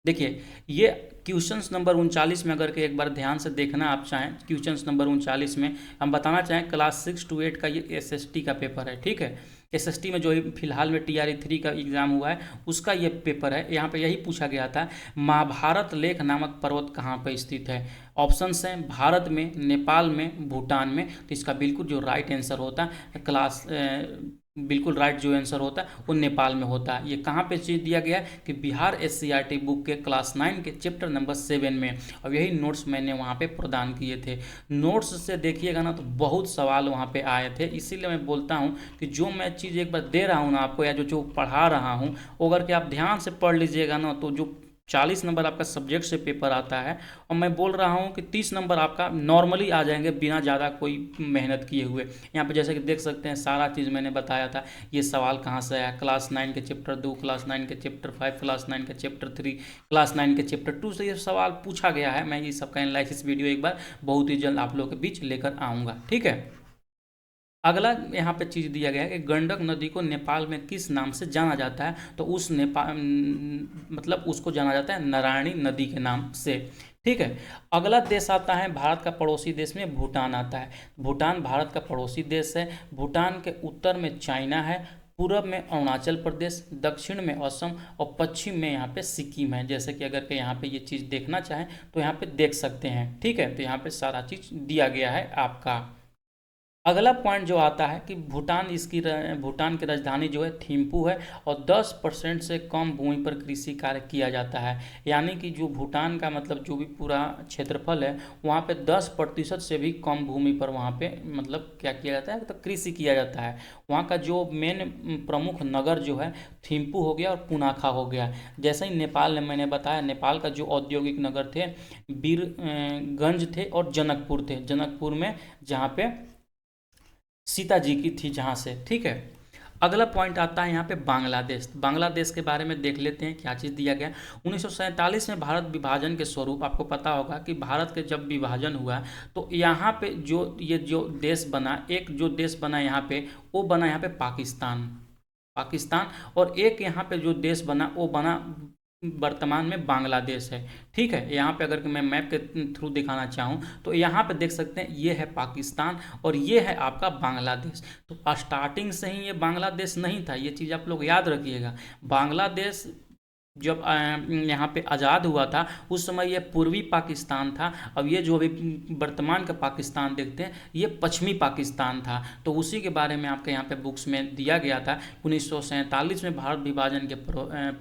देखिए ये क्वेश्चंस नंबर 39 में अगर के एक बार ध्यान से देखना आप चाहें, क्वेश्चंस नंबर 39 में हम बताना चाहें क्लास 6 to 8 का ये SST का पेपर है। ठीक है, SST में जो फिलहाल में TRE 3 का एग्ज़ाम हुआ है उसका ये पेपर है। यहाँ पे यही पूछा गया था, महाभारत लेख नामक पर्वत कहाँ पर स्थित है? ऑप्शंस हैं भारत में, नेपाल में, भूटान में। तो इसका बिल्कुल जो राइट आंसर होता है बिल्कुल राइट जो आंसर होता है वो नेपाल में होता है। ये कहाँ पे चीज़ दिया गया है कि बिहार SCERT बुक के क्लास 9 के चैप्टर नंबर 7 में। और यही नोट्स मैंने वहाँ पे प्रदान किए थे। नोट्स से देखिएगा ना तो बहुत सवाल वहाँ पे आए थे। इसीलिए मैं बोलता हूँ कि जो मैं चीज़ एक बार दे रहा हूँ ना आपको, या जो पढ़ा रहा हूँ, अगर कि आप ध्यान से पढ़ लीजिएगा ना तो जो 40 नंबर आपका सब्जेक्ट से पेपर आता है, और मैं बोल रहा हूँ कि 30 नंबर आपका नॉर्मली आ जाएंगे बिना ज़्यादा कोई मेहनत किए हुए। यहाँ पे जैसे कि देख सकते हैं सारा चीज़ मैंने बताया था। ये सवाल कहाँ से आया? क्लास 9 के चैप्टर 2, क्लास 9 के चैप्टर 5, क्लास 9 के चैप्टर 3, क्लास 9 के चैप्टर 2 से ये सवाल पूछा गया है। मैं ये सबका एनालिसिस वीडियो एक बार बहुत ही जल्द आप लोगों के बीच लेकर आऊँगा। ठीक है, अगला यहाँ पे चीज़ दिया गया है कि गंडक नदी को नेपाल में किस नाम से जाना जाता है? तो उस मतलब उसको जाना जाता है नारायणी नदी के नाम से। ठीक है, अगला देश आता है भारत का पड़ोसी देश में भूटान आता है। भूटान भारत का पड़ोसी देश है। भूटान के उत्तर में चाइना है, पूर्व में अरुणाचल प्रदेश, दक्षिण में असम और पश्चिम में यहाँ पे सिक्किम है। जैसे कि अगर के यहाँ पे ये चीज़ देखना चाहें तो यहाँ पे देख सकते हैं। ठीक है, तो यहाँ पे सारा चीज़ दिया गया है आपका। अगला पॉइंट जो आता है कि भूटान की राजधानी जो है थिम्पू है और 10% से कम भूमि पर कृषि कार्य किया जाता है। यानी कि जो भूटान का मतलब जो भी पूरा क्षेत्रफल है वहाँ पे 10% से भी कम भूमि पर वहाँ पे मतलब क्या किया जाता है, तो कृषि किया जाता है। वहाँ का जो मेन प्रमुख नगर जो है थिम्पू हो गया और पुनाखा हो गया। जैसे ही नेपाल ने मैंने बताया, नेपाल का जो औद्योगिक नगर थे वीरगंज थे और जनकपुर थे। जनकपुर में जहाँ पे सीता जी की थी जहाँ से, ठीक है। अगला पॉइंट आता है यहाँ पे बांग्लादेश। बांग्लादेश के बारे में देख लेते हैं क्या चीज़ दिया गया। 1947 में भारत विभाजन के स्वरूप आपको पता होगा कि भारत के जब विभाजन हुआ तो यहाँ पे जो देश बना, एक जो देश बना यहाँ पे, वो बना यहाँ पे पाकिस्तान। पाकिस्तान और एक यहाँ पे जो देश बना वो बना वर्तमान में बांग्लादेश है, ठीक है। यहाँ पे अगर मैं मैप के थ्रू दिखाना चाहूँ तो यहाँ पे देख सकते हैं ये है पाकिस्तान और ये है आपका बांग्लादेश। तो स्टार्टिंग से ही ये बांग्लादेश नहीं था, ये चीज़ आप लोग याद रखिएगा। बांग्लादेश जब यहाँ पे आज़ाद हुआ था उस समय ये पूर्वी पाकिस्तान था। अब ये जो अभी वर्तमान का पाकिस्तान देखते हैं ये पश्चिमी पाकिस्तान था। तो उसी के बारे में आपके यहाँ पे बुक्स में दिया गया था। 1947 में भारत विभाजन के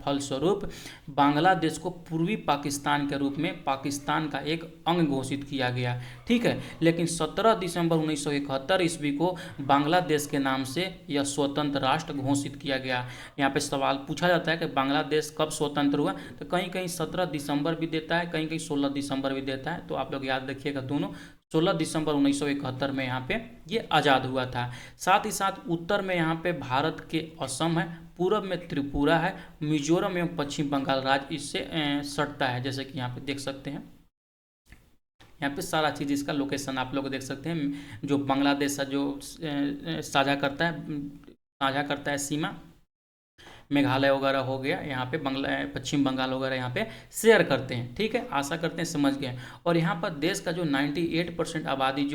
फलस्वरूप बांग्लादेश को पूर्वी पाकिस्तान के रूप में पाकिस्तान का एक अंग घोषित किया गया, ठीक है। लेकिन 17 दिसंबर 1971 ईस्वी को बांग्लादेश के नाम से यह स्वतंत्र राष्ट्र घोषित किया गया। यहाँ पे सवाल पूछा जाता है कि बांग्लादेश कब स्वतंत्र हुआ, तो कहीं कहीं 17 दिसंबर भी देता है, कहीं कहीं 16 दिसंबर भी देता है। तो आप लोग याद रखिएगा दोनों। 16 दिसंबर 1971 में यहाँ पे ये आज़ाद हुआ था। साथ ही साथ उत्तर में यहाँ पे भारत के असम है, पूर्व में त्रिपुरा है, मिजोरम एवं पश्चिम बंगाल राज्य इससे सटता है। जैसे कि यहाँ पे देख सकते हैं, यहाँ पे सारा चीज़ इसका लोकेशन आप लोग देख सकते हैं। जो बांग्लादेश जो साझा करता है सीमा, मेघालय वगैरह हो गया, यहाँ पे पश्चिम बंगाल वगैरह यहाँ पे शेयर करते हैं, ठीक है। आशा करते हैं समझ गए। और यहाँ पर देश का जो 98% आबादी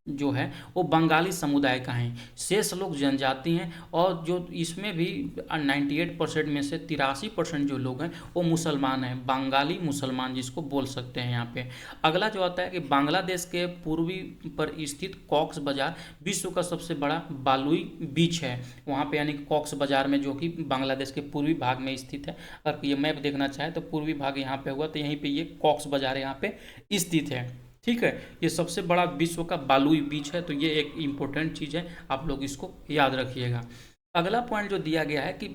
जो है वो बंगाली समुदाय का है। शेष लोग जनजाति हैं और जो इसमें भी 98% में से 83% जो लोग हैं वो मुसलमान हैं, बंगाली मुसलमान जिसको बोल सकते हैं यहाँ पे। अगला जो आता है कि बांग्लादेश के पूर्वी पर स्थित कॉक्स बाजार विश्व का सबसे बड़ा बालुई बीच है वहाँ पे, यानी कॉक्स बाजार में, जो कि बांग्लादेश के पूर्वी भाग में स्थित है। अगर ये मैप देखना चाहे तो पूर्वी भाग यहाँ पे हुआ, तो यहीं पे ये कॉक्स बाजार यहाँ पे स्थित है, ठीक है। ये सबसे बड़ा विश्व का बालुई बीच है, तो ये एक इम्पोर्टेंट चीज़ है, आप लोग इसको याद रखिएगा। अगला पॉइंट जो दिया गया है कि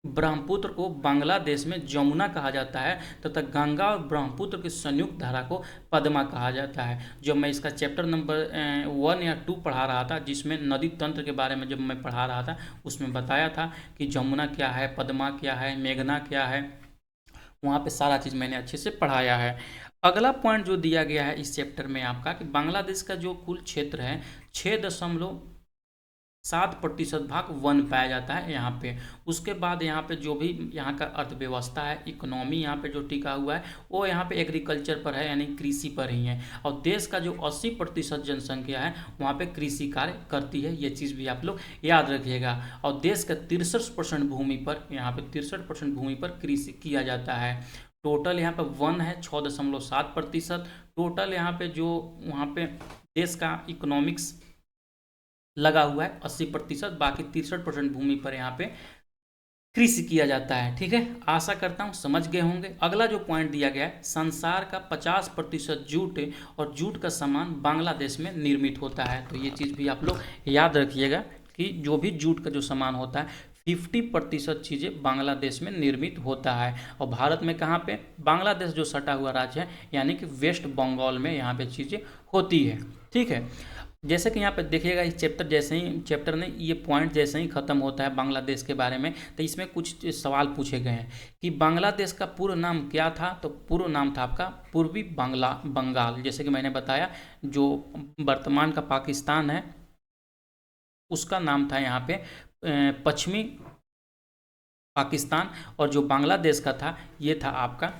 ब्रह्मपुत्र को बांग्लादेश में जमुना कहा जाता है तथा गंगा और ब्रह्मपुत्र की संयुक्त धारा को पद्मा कहा जाता है। जब मैं इसका चैप्टर नंबर 1 या 2 पढ़ा रहा था, जिसमें नदी तंत्र के बारे में जब मैं पढ़ा रहा था, उसमें बताया था कि जमुना क्या है, पद्मा क्या है, मेघना क्या है, वहाँ पे सारा चीज़ मैंने अच्छे से पढ़ाया है। अगला पॉइंट जो दिया गया है इस चैप्टर में आपका कि बांग्लादेश का जो कुल क्षेत्र है 6.7% भाग वन पाया जाता है यहाँ पे। उसके बाद यहाँ पे जो भी यहाँ का अर्थव्यवस्था है, इकोनॉमी यहाँ पे जो टिका हुआ है वो यहाँ पे एग्रीकल्चर पर है, यानी कृषि पर ही है। और देश का जो 80% जनसंख्या है वहाँ पे कृषि कार्य करती है, ये चीज़ भी आप लोग याद रखिएगा। और देश का 63% भूमि पर, यहाँ पे 63% भूमि पर कृषि किया जाता है। टोटल यहाँ पे वन है 6.7%। टोटल यहाँ पे जो वहाँ पे देश का इकोनॉमिक्स लगा हुआ है 80%, बाकी 63% भूमि पर यहाँ पे कृषि किया जाता है, ठीक है। आशा करता हूँ समझ गए होंगे। अगला जो पॉइंट दिया गया है, संसार का 50% जूट और जूट का सामान बांग्लादेश में निर्मित होता है। तो ये चीज़ भी आप लोग याद रखिएगा कि जो भी जूट का जो सामान होता है 50% चीज़ें बांग्लादेश में निर्मित होता है। और भारत में कहाँ पे, बांग्लादेश जो सटा हुआ राज्य है यानी कि वेस्ट बंगाल में यहाँ पे चीज़ें होती है, ठीक है। जैसे कि यहाँ पे देखिएगा इस चैप्टर ने ये पॉइंट जैसे ही ख़त्म होता है बांग्लादेश के बारे में, तो इसमें कुछ सवाल पूछे गए हैं कि बांग्लादेश का पूर्व नाम क्या था। तो पूर्व नाम था आपका पूर्वी बंगाल। जैसे कि मैंने बताया जो वर्तमान का पाकिस्तान है उसका नाम था यहाँ पे पश्चिमी पाकिस्तान, और जो बांग्लादेश का था ये था आपका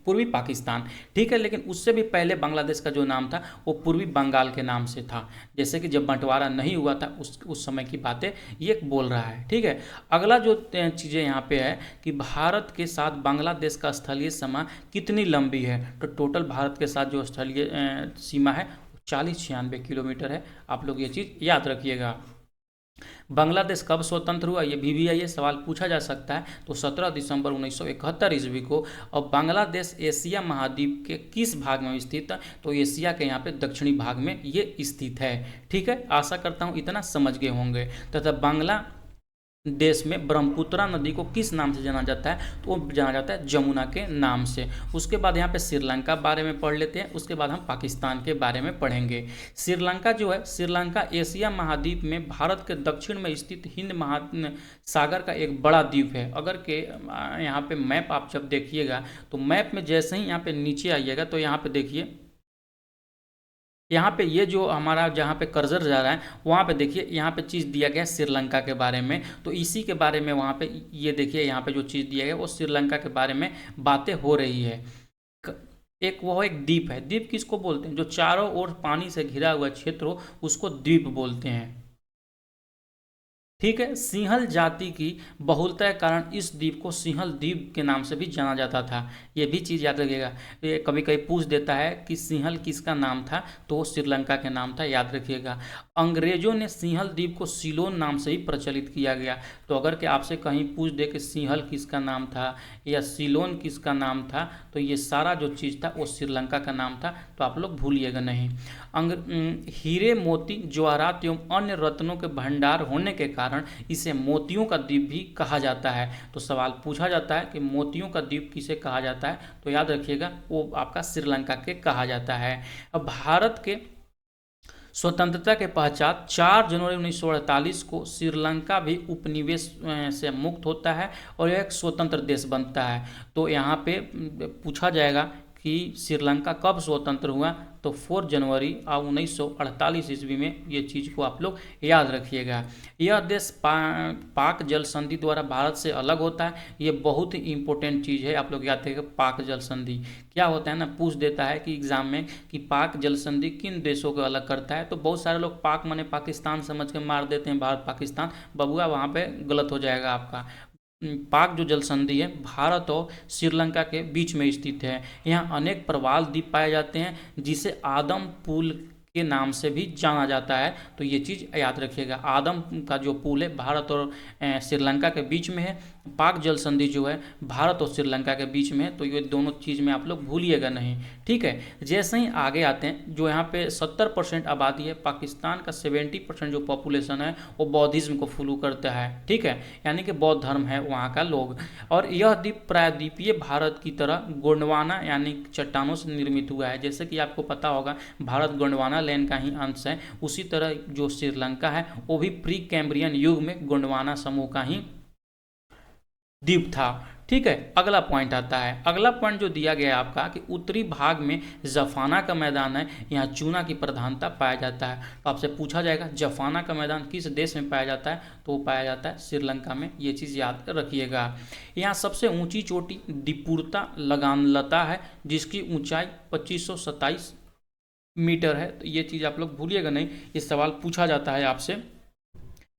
पूर्वी पाकिस्तान, ठीक है। लेकिन उससे भी पहले बांग्लादेश का जो नाम था वो पूर्वी बंगाल के नाम से था। जैसे कि जब बंटवारा नहीं हुआ था उस समय की बातें ये बोल रहा है, ठीक है। अगला जो चीज़ें यहाँ पे है कि भारत के साथ बांग्लादेश का स्थलीय सीमा कितनी लंबी है। तो टोटल भारत के साथ जो स्थलीय सीमा है 40-96 किलोमीटर है। आप लोग ये चीज़ याद रखिएगा। बांग्लादेश कब स्वतंत्र हुआ, ये भी सवाल पूछा जा सकता है। तो 17 दिसंबर 1971 ईस्वी को। और बांग्लादेश एशिया महाद्वीप के किस भाग में स्थित है, तो एशिया के यहाँ पे दक्षिणी भाग में ये स्थित है। ठीक है, आशा करता हूँ इतना समझ गए होंगे। तथा बांग्ला देश में ब्रह्मपुत्रा नदी को किस नाम से जाना जाता है, तो वो जाना जाता है जमुना के नाम से। उसके बाद यहाँ पे श्रीलंका बारे में पढ़ लेते हैं, उसके बाद हम पाकिस्तान के बारे में पढ़ेंगे। श्रीलंका जो है, श्रीलंका एशिया महाद्वीप में भारत के दक्षिण में स्थित हिंद महासागर का एक बड़ा द्वीप है। अगर के यहाँ पे मैप आप जब देखिएगा, तो मैप में जैसे ही यहाँ पे नीचे आइएगा, तो यहाँ पे देखिए, यहाँ पे ये जो हमारा जहाँ पे कर्सर जा रहा है, वहाँ पे देखिए यहाँ पे चीज़ दिया गया है श्रीलंका के बारे में। तो इसी के बारे में वहाँ पे ये देखिए, यहाँ पे जो चीज़ दिया गया है वो श्रीलंका के बारे में बातें हो रही है। एक वो एक द्वीप है। द्वीप किसको बोलते हैं, जो चारों ओर पानी से घिरा हुआ क्षेत्र हो, उसको द्वीप बोलते हैं। ठीक है, सिंहल जाति की बहुलता के कारण इस द्वीप को सिंहल द्वीप के नाम से भी जाना जाता था। ये भी चीज़ याद रखिएगा। ये कभी कभी पूछ देता है कि सिंहल किसका नाम था, तो श्रीलंका के नाम था, याद रखिएगा। अंग्रेजों ने सिंहल द्वीप को सिलोन नाम से ही प्रचलित किया गया। तो अगर कि आपसे कहीं पूछ दे कि सिंहल किसका नाम था या सिलोन किसका नाम था, तो ये सारा जो चीज़ था वो श्रीलंका का नाम था, तो आप लोग भूलिएगा नहीं। हीरे, मोती, जवाहरात एवं अन्य रत्नों के भंडार होने के कारण इसे मोतियों का द्वीप भी कहा जाता है। तो सवाल पूछा जाता है कि मोतियों का द्वीप किसे कहा जाता है, तो याद रखिएगा वो आपका श्रीलंका के कहा जाता है। अब भारत के स्वतंत्रता के पश्चात 4 जनवरी 1948 को श्रीलंका भी उपनिवेश से मुक्त होता है और यह एक स्वतंत्र देश बनता है। तो यहाँ पे पूछा जाएगा कि श्रीलंका कब स्वतंत्र हुआ, तो 4 जनवरी 1948 ईस्वी में। ये चीज़ को आप लोग याद रखिएगा। यह देश पाक जल संधि द्वारा भारत से अलग होता है। ये बहुत ही इंपॉर्टेंट चीज़ है, आप लोग याद रखिएगा। पाक जल संधि क्या होता है ना, पूछ देता है कि एग्जाम में कि पाक जल संधि किन देशों को अलग करता है। तो बहुत सारे लोग पाक माने पाकिस्तान समझ के मार देते हैं, भारत पाकिस्तान। बबुआ वहाँ पे गलत हो जाएगा आपका। पाक जो जल संधि है, भारत और श्रीलंका के बीच में स्थित है। यहाँ अनेक प्रवाल द्वीप पाए जाते हैं, जिसे आदम पुल के नाम से भी जाना जाता है। तो ये चीज़ याद रखिएगा। आदम का जो पुल है भारत और श्रीलंका के बीच में है। पाक जल संधि जो है भारत और श्रीलंका के बीच में है। तो ये दोनों चीज़ में आप लोग भूलिएगा नहीं। ठीक है, जैसे ही आगे आते हैं, जो यहाँ पे 70% आबादी है, पाकिस्तान का 70% जो पॉपुलेशन है वो बौद्धिज्म को फॉलो करता है। ठीक है, यानी कि बौद्ध धर्म है वहाँ का लोग। और यह द्वीप प्रायद्वीपीय भारत की तरह गोंडवाना यानी चट्टानों से निर्मित हुआ है। जैसे कि आपको पता होगा, भारत गोंडवाना लैंड का ही अंश है। उसी तरह जो श्रीलंका है वो भी प्री कैम्ब्रियन युग में गोंडवाना समूह का ही द्वीप था। ठीक है, अगला पॉइंट आता है। अगला पॉइंट जो दिया गया है आपका कि उत्तरी भाग में जफाना का मैदान है, यहाँ चूना की प्रधानता पाया जाता है। तो आपसे पूछा जाएगा जफाना का मैदान किस देश में पाया जाता है, तो वो पाया जाता है श्रीलंका में। ये चीज़ याद रखिएगा। यहाँ सबसे ऊंची चोटी दिपुरता लगानलता है, जिसकी ऊंचाई 2527 मीटर है। तो ये चीज़ आप लोग भूलिएगा नहीं, ये सवाल पूछा जाता है आपसे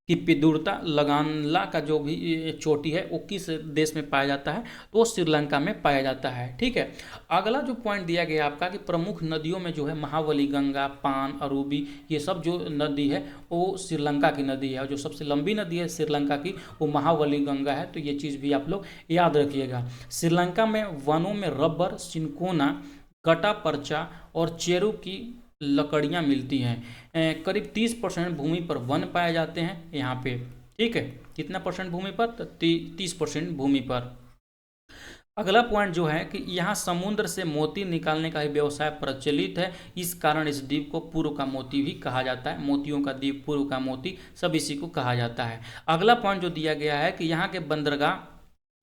कि पिदुरता लगानला का जो भी चोटी है वो किस देश में पाया जाता है, तो श्रीलंका में पाया जाता है। ठीक है, अगला जो पॉइंट दिया गया आपका कि प्रमुख नदियों में जो है महावली, गंगा, पान, अरूबी, ये सब जो नदी है वो श्रीलंका की नदी है। और जो सबसे लंबी नदी है श्रीलंका की वो महावली गंगा है। तो ये चीज़ भी आप लोग याद रखिएगा। श्रीलंका में वनों में रबर, सिनकोना, गटापरचा और चेरू की लकड़ियाँ मिलती हैं। करीब 30% भूमि पर वन पाए जाते हैं यहाँ पे। ठीक है, कितना परसेंट भूमि पर, तो 30% भूमि पर। अगला पॉइंट जो है कि यहाँ समुद्र से मोती निकालने का ही व्यवसाय प्रचलित है। इस कारण इस द्वीप को पूर्व का मोती भी कहा जाता है। मोतियों का द्वीप, पूर्व का मोती, सब इसी को कहा जाता है। अगला पॉइंट जो दिया गया है कि यहाँ के बंदरगाह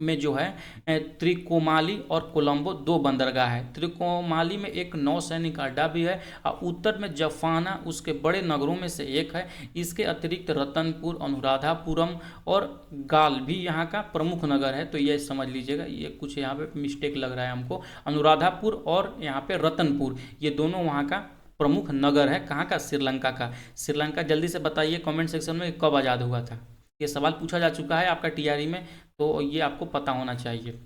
में जो है त्रिकोमाली और कोलंबो 2 बंदरगाह है। त्रिकोमाली में एक नौसैनिक अड्डा भी है और उत्तर में जफाना उसके बड़े नगरों में से एक है। इसके अतिरिक्त रतनपुर, अनुराधापुरम और गाल भी यहाँ का प्रमुख नगर है। तो ये समझ लीजिएगा, ये कुछ यहाँ पे मिस्टेक लग रहा है हमको। अनुराधापुर और यहाँ पे रतनपुर, ये दोनों वहाँ का प्रमुख नगर है। कहाँ का, श्रीलंका का। श्रीलंका जल्दी से बताइए कमेंट सेक्शन में कब आज़ाद हुआ था। ये सवाल पूछा जा चुका है आपका टीआरई में, तो ये आपको पता होना चाहिए।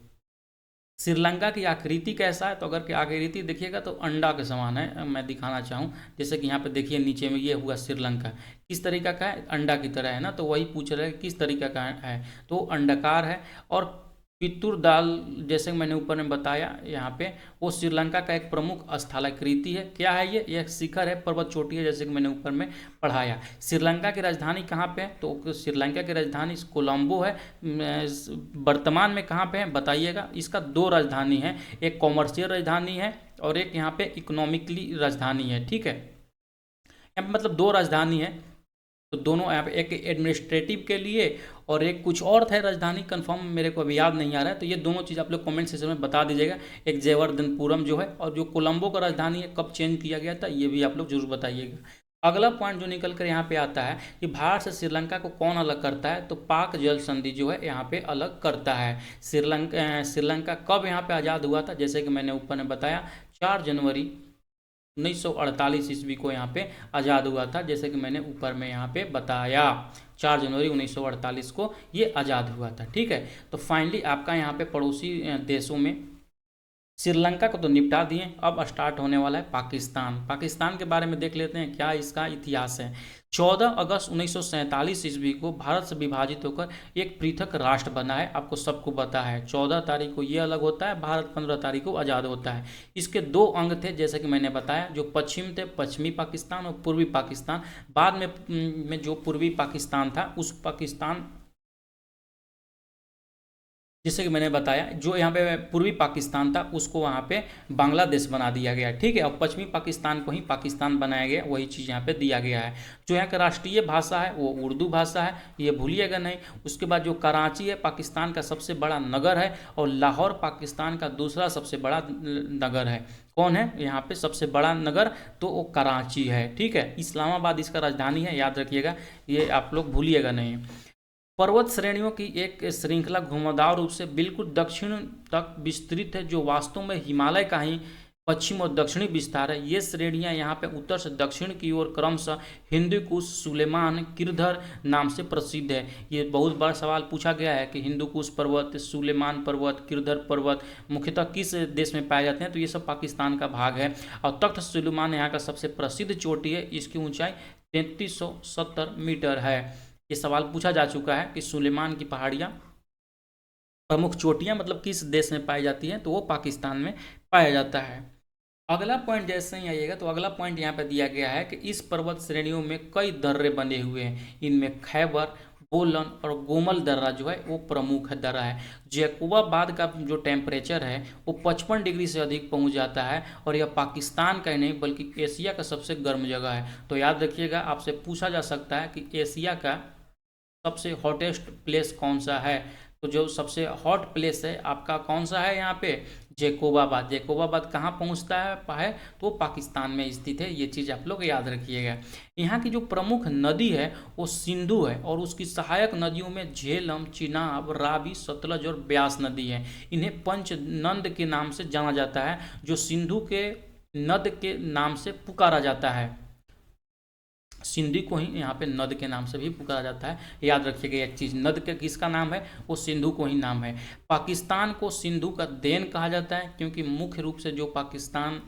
श्रीलंका की आकृति कैसा है, तो अगर कि आकृति देखिएगा तो अंडा के समान है। मैं दिखाना चाहूँ, जैसे कि यहाँ पे देखिए नीचे में ये हुआ श्रीलंका, किस तरीका का है, अंडा की तरह है ना। तो वही पूछ रहे हैं किस तरीका का है, तो अंडाकार है। और पितुर दाल, जैसे मैंने ऊपर में बताया यहाँ पे, वो श्रीलंका का एक प्रमुख स्थलाकृति है। क्या है ये, एक शिखर है, पर्वत चोटी है, जैसे कि मैंने ऊपर में पढ़ाया। श्रीलंका की राजधानी कहाँ पे है, तो श्रीलंका की राजधानी कोलंबो है। वर्तमान में कहाँ पे है बताइएगा। इसका दो राजधानी है, एक कॉमर्शियल राजधानी है और एक यहाँ पे इकोनॉमिकली राजधानी है। ठीक है, यहाँ पे मतलब दो राजधानी है, तो दोनों यहाँ पे एक एडमिनिस्ट्रेटिव के लिए और एक कुछ और थे राजधानी, कंफर्म मेरे को अभी याद नहीं आ रहा है। तो ये दोनों चीज़ आप लोग कमेंट सेक्शन में बता दीजिएगा। एक जयवर्धनपुरम जो है, और जो कोलंबो का राजधानी है कब चेंज किया गया था, ये भी आप लोग जरूर बताइएगा। अगला पॉइंट जो निकल कर यहाँ पे आता है कि भारत से श्रीलंका को कौन अलग करता है, तो पाक जल संधि जो है यहाँ पे अलग करता है। श्रीलंका कब यहाँ पे आज़ाद हुआ था, जैसे कि मैंने ऊपर में बताया 4 जनवरी 1948 ईस्वी को यहाँ पे आज़ाद हुआ था, जैसे कि मैंने ऊपर में यहाँ पे बताया 4 जनवरी 1948 को ये आज़ाद हुआ था। ठीक है, तो फाइनली आपका यहाँ पे पड़ोसी देशों में श्रीलंका को तो निपटा दिए, अब स्टार्ट होने वाला है पाकिस्तान। पाकिस्तान के बारे में देख लेते हैं क्या इसका इतिहास है। 14 अगस्त 1947 ईस्वी को भारत से विभाजित होकर एक पृथक राष्ट्र बना है, आपको सबको पता है। 14 तारीख को ये अलग होता है, भारत 15 तारीख को आज़ाद होता है। इसके दो अंग थे, जैसे कि मैंने बताया, जो पश्चिम थे पश्चिमी पाकिस्तान और पूर्वी पाकिस्तान। बाद में जो पूर्वी पाकिस्तान था, उस पाकिस्तान, जैसे कि मैंने बताया, जो यहाँ पे पूर्वी पाकिस्तान था उसको वहाँ पे बांग्लादेश बना दिया गया। ठीक है, और पश्चिमी पाकिस्तान को ही पाकिस्तान बनाया गया, वही चीज़ यहाँ पे दिया गया है। जो यहाँ का राष्ट्रीय भाषा है वो उर्दू भाषा है, ये भूलिएगा नहीं। उसके बाद जो कराची है पाकिस्तान का सबसे बड़ा नगर है, और लाहौर पाकिस्तान का दूसरा सबसे बड़ा नगर है। कौन है यहाँ पे सबसे बड़ा नगर, तो वो कराची है। ठीक है, इस्लामाबाद इसका राजधानी है, याद रखिएगा, ये आप लोग भूलिएगा नहीं। पर्वत श्रेणियों की एक श्रृंखला घुमावदार रूप से बिल्कुल दक्षिण तक विस्तृत है, जो वास्तव में हिमालय का ही पश्चिम और दक्षिणी विस्तार है। ये श्रेणियां यहाँ पे उत्तर से दक्षिण की ओर क्रमशः हिंदू कुश, सुलेमान, किरधर नाम से प्रसिद्ध है। ये बहुत बड़ा सवाल पूछा गया है कि हिंदू कुश पर्वत, सुलेमान पर्वत, किरधर पर्वत मुख्यतः किस देश में पाए जाते हैं, तो ये सब पाकिस्तान का भाग है। और तख्त सुलेमान यहाँ का सबसे प्रसिद्ध चोटी है, इसकी ऊंचाई 3370 मीटर है। ये सवाल पूछा जा चुका है कि सुलेमान की पहाड़ियाँ, प्रमुख चोटियाँ मतलब किस देश में पाई जाती हैं, तो वो पाकिस्तान में पाया जाता है। अगला पॉइंट जैसे ही आइएगा, तो अगला पॉइंट यहाँ पे दिया गया है कि इस पर्वत श्रेणियों में कई दर्रे बने हुए हैं। इनमें खैबर, बोलन और गोमल दर्रा जो है वो प्रमुख दर्रा है। जैकोबाबाद का जो टेम्परेचर है वो 55 डिग्री से अधिक पहुंच जाता है, और यह पाकिस्तान का ही नहीं बल्कि एशिया का सबसे गर्म जगह है। तो याद रखिएगा, आपसे पूछा जा सकता है कि एशिया का सबसे हॉटेस्ट प्लेस कौन सा है, तो जो सबसे हॉट प्लेस है आपका कौन सा है यहाँ पे, जैकोबाबाद। जैकोबाबाद कहाँ पहुँचता है, तो पाकिस्तान में स्थित है। ये चीज़ आप लोग याद रखिएगा। यहाँ की जो प्रमुख नदी है वो सिंधु है, और उसकी सहायक नदियों में झेलम, चिनाब, रावी, सतलज और ब्यास नदी है। इन्हें पंचनंद के नाम से जाना जाता है, जो सिंधु के नद के नाम से पुकारा जाता है। सिंधु को ही यहाँ पे नद के नाम से भी पुकारा जाता है, याद रखिएगा एक चीज़। नद के किसका नाम है, वो सिंधु को ही नाम है। पाकिस्तान को सिंधु का देन कहा जाता है, क्योंकि मुख्य रूप से जो पाकिस्तान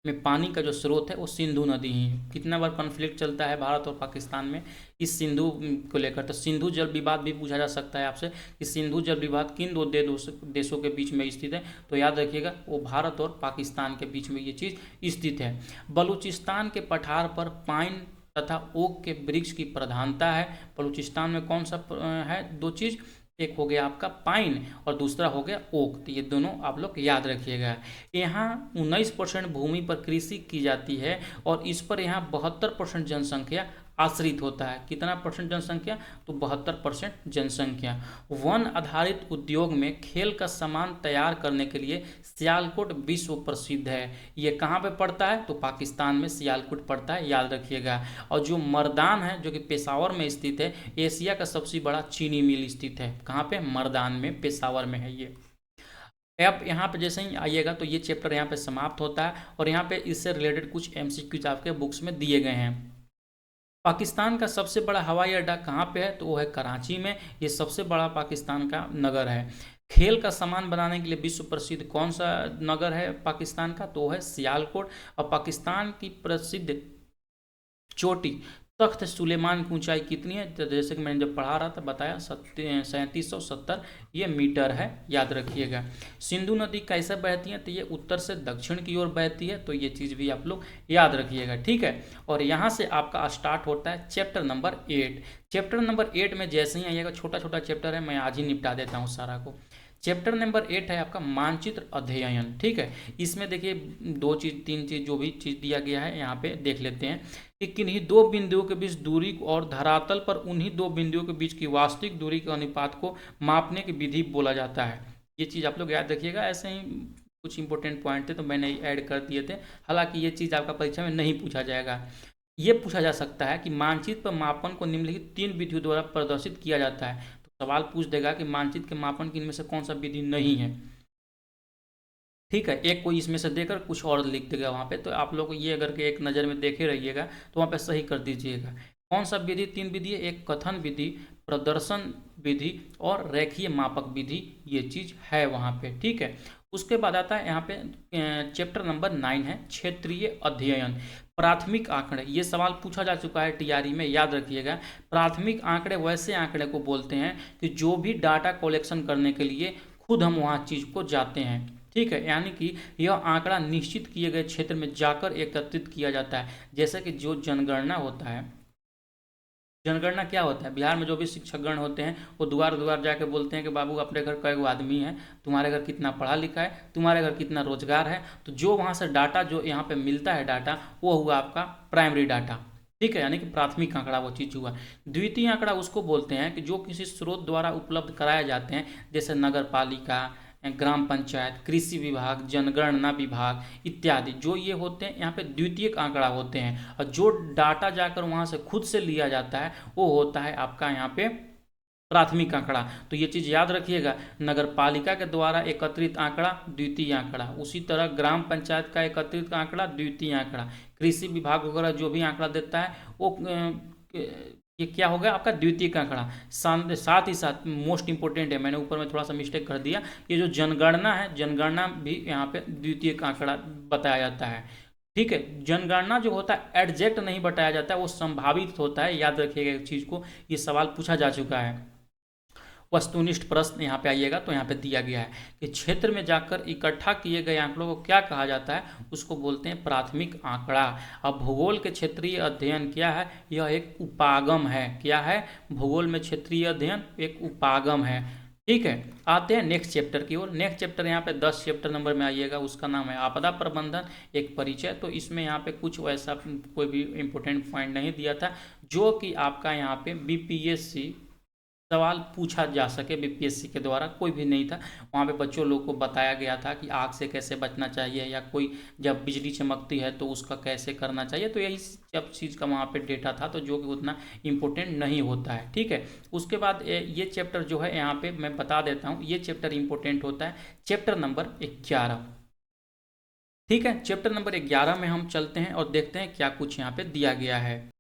में पानी का जो स्रोत है वो सिंधु नदी ही है। कितना बार कॉन्फ्लिक्ट चलता है भारत और पाकिस्तान में इस सिंधु को लेकर, तो सिंधु जल विवाद भी पूछा जा सकता है आपसे कि सिंधु जल विवाद किन दो देशों के बीच में स्थित है, तो याद रखिएगा वो भारत और पाकिस्तान के बीच में ये चीज़ स्थित है। बलूचिस्तान के पठार पर पाइन तथा ओक के वृक्ष की प्रधानता है। बलूचिस्तान में कौन सा है, दो चीज़, एक हो गया आपका पाइन और दूसरा हो गया ओक, तो ये दोनों आप लोग याद रखिएगा। यहाँ 19% भूमि पर कृषि की जाती है, और इस पर यहाँ 72% जनसंख्या आश्रित होता है। कितना परसेंट जनसंख्या, तो 72% जनसंख्या। वन आधारित उद्योग में खेल का सामान तैयार करने के लिए सियालकोट विश्व प्रसिद्ध है। ये कहाँ पे पड़ता है, तो पाकिस्तान में सियालकोट पड़ता है, याद रखिएगा। और जो मर्दान है जो कि पेशावर में स्थित है, एशिया का सबसे बड़ा चीनी मिल स्थित है। कहाँ पे, मर्दान में, पेशावर में है ये। अब यहाँ पे जैसे ही आइएगा तो ये चैप्टर यहाँ पे समाप्त होता है, और यहाँ पे इससे रिलेटेड कुछ MCQs आपके बुक्स में दिए गए हैं। पाकिस्तान का सबसे बड़ा हवाई अड्डा कहाँ पे है, तो वो है कराची में। ये सबसे बड़ा पाकिस्तान का नगर है। खेल का सामान बनाने के लिए विश्व प्रसिद्ध कौन सा नगर है पाकिस्तान का, तो है सियालकोट। और पाकिस्तान की प्रसिद्ध चोटी तख्त सुलेमान की ऊंचाई कितनी है, तो जैसे कि मैंने जब पढ़ा रहा था बताया 3770 ये मीटर है, याद रखिएगा। सिंधु नदी कैसे बहती है, तो ये उत्तर से दक्षिण की ओर बहती है, तो ये चीज़ भी आप लोग याद रखिएगा, ठीक है। और यहाँ से आपका स्टार्ट होता है चैप्टर नंबर 8। चैप्टर नंबर 8 में जैसे ही आइएगा, छोटा छोटा चैप्टर है, मैं आज ही निपटा देता हूँ सारा को। चैप्टर नंबर 8 है आपका मानचित्र अध्ययन, ठीक है। इसमें देखिए दो चीज़ तीन चीज़ जो भी चीज़ दिया गया है यहाँ पे देख लेते हैं कि किन्हीं दो बिंदुओं के बीच दूरी और धरातल पर उन्हीं दो बिंदुओं के बीच की वास्तविक दूरी के अनुपात को मापने की विधि बोला जाता है। ये चीज़ आप लोग याद रखिएगा। ऐसे ही कुछ इंपॉर्टेंट पॉइंट थे तो मैंने ऐड कर दिए थे, हालांकि ये चीज़ आपका परीक्षा में नहीं पूछा जाएगा। ये पूछा जा सकता है कि मानचित्र पर मापन को निम्नलिखित 3 विधियों द्वारा प्रदर्शित किया जाता है। तो सवाल पूछ देगा कि मानचित्र के मापन की इनमें से कौन सा विधि नहीं है, ठीक है। एक कोई इसमें से देकर कुछ और लिख देगा वहाँ पे, तो आप लोग ये अगर के एक नज़र में देखे रहिएगा तो वहाँ पे सही कर दीजिएगा। कौन सा विधि, 3 विधि है, एक कथन विधि, प्रदर्शन विधि और रेखीय मापक विधि, ये चीज़ है वहाँ पे, ठीक है। उसके बाद आता है यहाँ पे चैप्टर नंबर 9 है क्षेत्रीय अध्ययन, प्राथमिक आंकड़े। ये सवाल पूछा जा चुका है टीआरई में, याद रखिएगा। प्राथमिक आंकड़े वैसे आंकड़े को बोलते हैं कि जो भी डाटा कलेक्शन करने के लिए खुद हम वहाँ चीज़ को जाते हैं, ठीक है। यानी कि यह आंकड़ा निश्चित किए गए क्षेत्र में जाकर एकत्रित किया जाता है। जैसे कि जो जनगणना होता है, जनगणना क्या होता है, बिहार में जो भी शिक्षकगण होते हैं वो द्वार द्वार जाके बोलते हैं कि बाबू अपने घर कई आदमी है, तुम्हारे घर कितना पढ़ा लिखा है, तुम्हारे घर कितना रोजगार है। तो जो वहाँ से डाटा जो यहाँ पे मिलता है डाटा, वो हुआ आपका प्राइमरी डाटा, ठीक है, यानी कि प्राथमिक आंकड़ा वो चीज़ हुआ। द्वितीय आंकड़ा उसको बोलते हैं कि जो किसी स्रोत द्वारा उपलब्ध कराए जाते हैं, जैसे नगर पालिका, ग्राम पंचायत, कृषि विभाग, जनगणना विभाग इत्यादि, जो ये होते हैं यहाँ पे द्वितीयक आंकड़ा होते हैं। और जो डाटा जाकर वहाँ से खुद से लिया जाता है वो होता है आपका यहाँ पे प्राथमिक आंकड़ा। तो ये चीज़ याद रखिएगा, नगर पालिका के द्वारा एकत्रित आंकड़ा द्वितीय आंकड़ा, उसी तरह ग्राम पंचायत का एकत्रित आंकड़ा द्वितीय आंकड़ा, कृषि विभाग वगैरह जो भी आंकड़ा देता है वो ये क्या होगा आपका द्वितीय आंकड़ा। साथ ही साथ मोस्ट इंपोर्टेंट है, मैंने ऊपर में थोड़ा सा मिस्टेक कर दिया, ये जो जनगणना है, जनगणना भी यहाँ पे द्वितीय आंकड़ा बताया जाता है, ठीक है। जनगणना जो होता है एग्जैक्ट नहीं बताया जाता है, वो संभावित होता है, याद रखिएगा इस चीज़ को, ये सवाल पूछा जा चुका है। वस्तुनिष्ठ प्रश्न यहाँ पे आइएगा तो यहाँ पे दिया गया है कि क्षेत्र में जाकर इकट्ठा किए गए आंकड़ों को क्या कहा जाता है, उसको बोलते हैं प्राथमिक आंकड़ा। अब भूगोल के क्षेत्रीय अध्ययन क्या है, यह एक उपागम है। क्या है, भूगोल में क्षेत्रीय अध्ययन एक उपागम है, ठीक है। आते हैं नेक्स्ट चैप्टर की ओर। नेक्स्ट चैप्टर यहाँ पे 10 चैप्टर नंबर में आइएगा, उसका नाम है आपदा प्रबंधन एक परिचय। तो इसमें यहाँ पे कुछ वैसा कोई भी इंपॉर्टेंट पॉइंट नहीं दिया था जो कि आपका यहाँ पे बीपीएससी सवाल पूछा जा सके, बीपीएससी के द्वारा कोई भी नहीं था। वहाँ पे बच्चों लोग को बताया गया था कि आग से कैसे बचना चाहिए, या कोई जब बिजली चमकती है तो उसका कैसे करना चाहिए, तो यही सब चीज़ का वहाँ पे डेटा था, तो जो कि उतना इम्पोर्टेंट नहीं होता है, ठीक है। उसके बाद ये चैप्टर जो है यहाँ पे मैं बता देता हूँ, ये चैप्टर इंपॉर्टेंट होता है, चैप्टर नंबर 11, ठीक है। चैप्टर नंबर 11 में हम चलते हैं और देखते हैं क्या कुछ यहाँ पे दिया गया है।